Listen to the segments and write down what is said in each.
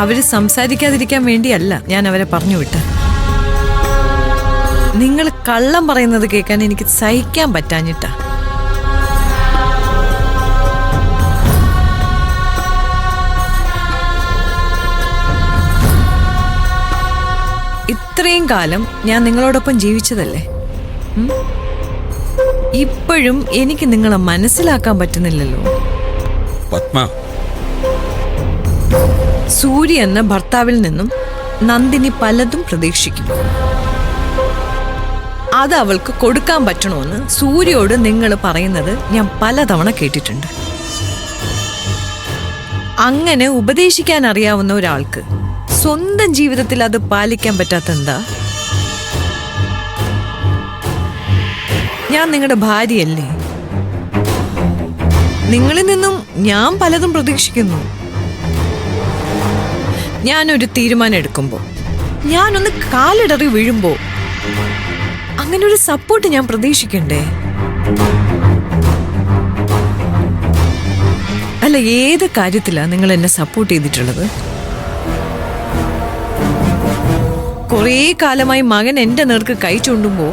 അവര് സംസാരിക്കാതിരിക്കാൻ വേണ്ടിയല്ല ഞാൻ അവരെ പറഞ്ഞു വിട്ട. നിങ്ങൾ കള്ളം പറയുന്നത് കേൾക്കാൻ എനിക്ക് സഹിക്കാൻ പറ്റാഞ്ഞിട്ടാ. ഇത്രയും കാലം ഞാൻ നിങ്ങളോടൊപ്പം ജീവിച്ചതല്ലേ. ഇപ്പോഴും എനിക്ക് നിങ്ങളെ മനസ്സിലാക്കാൻ പറ്റുന്നില്ലല്ലോ. പത്മ, സൂര്യ എന്ന ഭർത്താവിൽ നിന്നും നന്ദിനി പലതും പ്രതീക്ഷിക്കും. അത് അവൾക്ക് കൊടുക്കാൻ പറ്റണമെന്ന് സൂര്യയോട് നിങ്ങൾ പറയുന്നത് ഞാൻ പലതവണ കേട്ടിട്ടുണ്ട്. അങ്ങനെ ഉപദേശിക്കാൻ അറിയാവുന്ന ഒരാൾക്ക് സ്വന്തം ജീവിതത്തിൽ അത് പാലിക്കാൻ പറ്റാത്തെന്താ? ഞാൻ നിങ്ങളുടെ ഭാര്യയല്ലേ. നിങ്ങളിൽ നിന്നും ഞാൻ പലതും പ്രതീക്ഷിക്കുന്നു. ഞാനൊരു തീരുമാനം എടുക്കുമ്പോ, ഞാനൊന്ന് കാലിടറി വീഴുമ്പോ അങ്ങനെ ഒരു സപ്പോർട്ട് ഞാൻ പ്രതീക്ഷിക്കണ്ടേ? അല്ല, ഏത് കാര്യത്തിലാ നിങ്ങൾ എന്നെ സപ്പോർട്ട് ചെയ്തിട്ടുള്ളത്? കുറേ കാലമായി മകൻ എന്റെ നേർക്ക് കൈ ചൂണ്ടുമ്പോ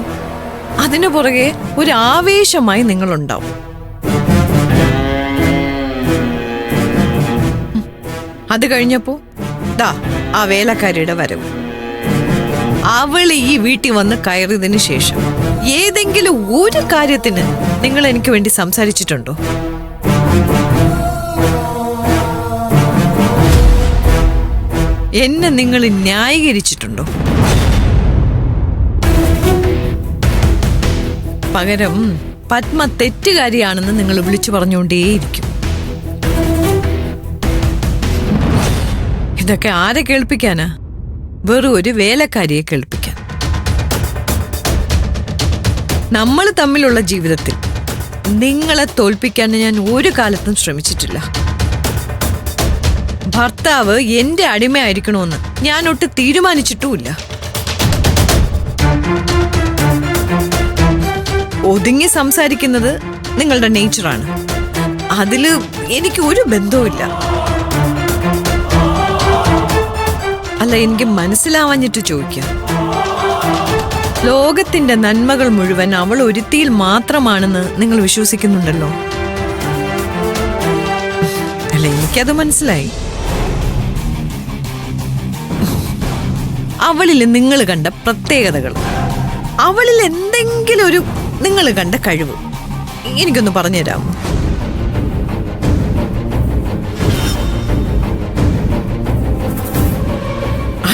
അതിനു പുറകെ ഒരു ആവേശമായി നിങ്ങളുണ്ടാവും. അത് കഴിഞ്ഞപ്പോ ദാ ആ വേലക്കാരിയുടെ വരവ്. അവള് ഈ വീട്ടിൽ വന്ന് കയറിയതിനു ശേഷം ഏതെങ്കിലും ഒരു കാര്യത്തിന് നിങ്ങൾ എനിക്ക് വേണ്ടി സംസാരിച്ചിട്ടുണ്ടോ? എന്നെ നിങ്ങൾ ന്യായീകരിച്ചിട്ടുണ്ടോ? പകരം പത്മ തെറ്റുകാരിയാണെന്ന് നിങ്ങൾ വിളിച്ചു പറഞ്ഞുകൊണ്ടേയിരിക്കും. ഇതൊക്കെ ആരെ കേൾപ്പിക്കാനാ? വെറും ഒരു വേലക്കാരിയെ കേൾപ്പിക്കാൻ. നമ്മൾ തമ്മിലുള്ള ജീവിതത്തിൽ നിങ്ങളെ തോൽപ്പിക്കാൻ ഞാൻ ഒരു കാലത്തും ശ്രമിച്ചിട്ടില്ല. ഭർത്താവ് എന്റെ അടിമയായിരിക്കണമെന്ന് ഞാൻ ഒട്ട് തീരുമാനിച്ചിട്ടുമില്ല. ഒതുങ്ങി സംസാരിക്കുന്നത് നിങ്ങളുടെ നേച്ചറാണ്. അതില് എനിക്ക് ഒരു ബന്ധവുമില്ല. അല്ല, എനിക്ക് മനസ്സിലാവാഞ്ഞിട്ട് ചോദിക്കാം. ലോകത്തിന്റെ നന്മകൾ മുഴുവൻ അവൾ ഒരുത്തിയിൽ മാത്രമാണെന്ന് നിങ്ങൾ വിശ്വസിക്കുന്നുണ്ടല്ലോ. അല്ല, എനിക്കത് മനസ്സിലായി. അവളിൽ നിങ്ങൾ കണ്ട പ്രത്യേകതകൾ, അവളിൽ എന്തെങ്കിലും ഒരു നിങ്ങൾ കണ്ട കഴിവ് എനിക്കൊന്ന് പറഞ്ഞുതരാമോ?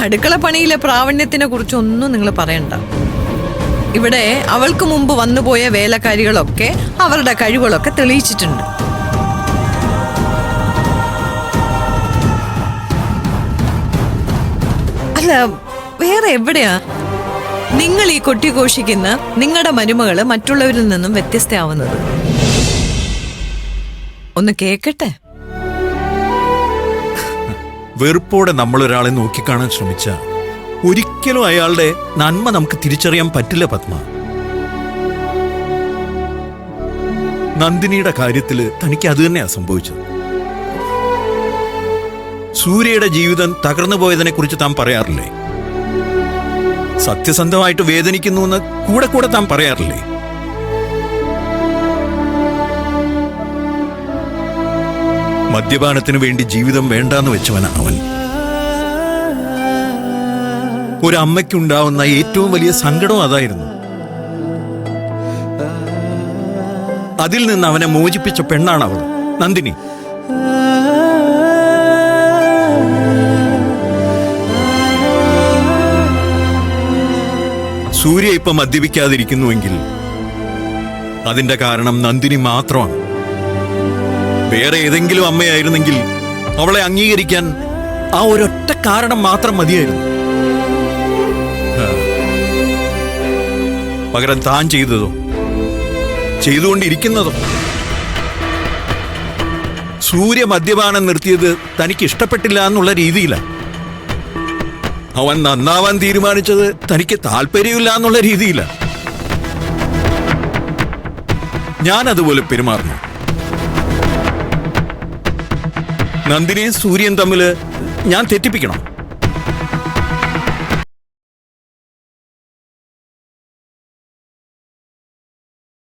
അടുക്കള പണിയിലെ പ്രാവീണ്യത്തിനെ കുറിച്ചൊന്നും നിങ്ങൾ പറയണ്ട. ഇവിടെ അവൾക്ക് മുമ്പ് വന്നുപോയ വേലക്കാരികളൊക്കെ അവരുടെ കഴിവുകളൊക്കെ തെളിയിച്ചിട്ടുണ്ട്. അല്ല, വേറെ എവിടെയാ നിങ്ങൾ ഈ കൊട്ടിഘോഷിക്കുന്ന നിങ്ങളുടെ മരുമകള് മറ്റുള്ളവരിൽ നിന്നും വ്യത്യസ്തയാവുന്നത്? ഒന്ന് കേക്കട്ടെ. വെറുപ്പോടെ നമ്മളൊരാളെ നോക്കിക്കാണാൻ ശ്രമിച്ച ഒരിക്കലും അയാളുടെ നന്മ നമുക്ക് തിരിച്ചറിയാൻ പറ്റില്ല പത്മ. നന്ദിനിയുടെ കാര്യത്തില് തനിക്ക് അത് തന്നെയാ സംഭവിച്ചത്. സൂര്യയുടെ ജീവിതം തകർന്നു പോയതിനെ കുറിച്ച് താൻ പറയാറില്ലേ? സത്യസന്ധമായിട്ട് വേദനിക്കുന്നു എന്ന് കൂടെ കൂടെ താൻ പറയാറില്ലേ? മദ്യപാനത്തിന് വേണ്ടി ജീവിതം വേണ്ടാന്ന് വെച്ചവനാണ് അവൻ. ഒരമ്മയ്ക്കുണ്ടാവുന്ന ഏറ്റവും വലിയ സങ്കടം അതായിരുന്നു. അതിൽ നിന്ന് അവനെ മോചിപ്പിച്ച പെണ്ണാണ് അവൾ, നന്ദിനി. സൂര്യ ഇപ്പൊ മദ്യപിക്കാതിരിക്കുന്നുവെങ്കിൽ അതിന്റെ കാരണം നന്ദിനി മാത്രമാണ്. വേറെ ഏതെങ്കിലും അമ്മയായിരുന്നെങ്കിൽ അവളെ അംഗീകരിക്കാൻ ആ ഒരൊറ്റ കാരണം മാത്രം മതിയായിരുന്നു. പകരം താൻ ചെയ്തതോ ചെയ്തുകൊണ്ടിരിക്കുന്നതോ? സൂര്യ മദ്യപാനം നിർത്തിയത് തനിക്ക് ഇഷ്ടപ്പെട്ടില്ല എന്നുള്ള രീതിയിലാണ്. അവൻ നന്നാവാൻ തീരുമാനിച്ചത് തനിക്ക് താല്പര്യമില്ല എന്നുള്ള രീതിയിലാണ്. ഞാൻ അതുപോലെ പെരുമാറുന്നു. നന്ദിനിയും സൂര്യൻ തമ്മില് ഞാൻ തെറ്റിപ്പിക്കണം?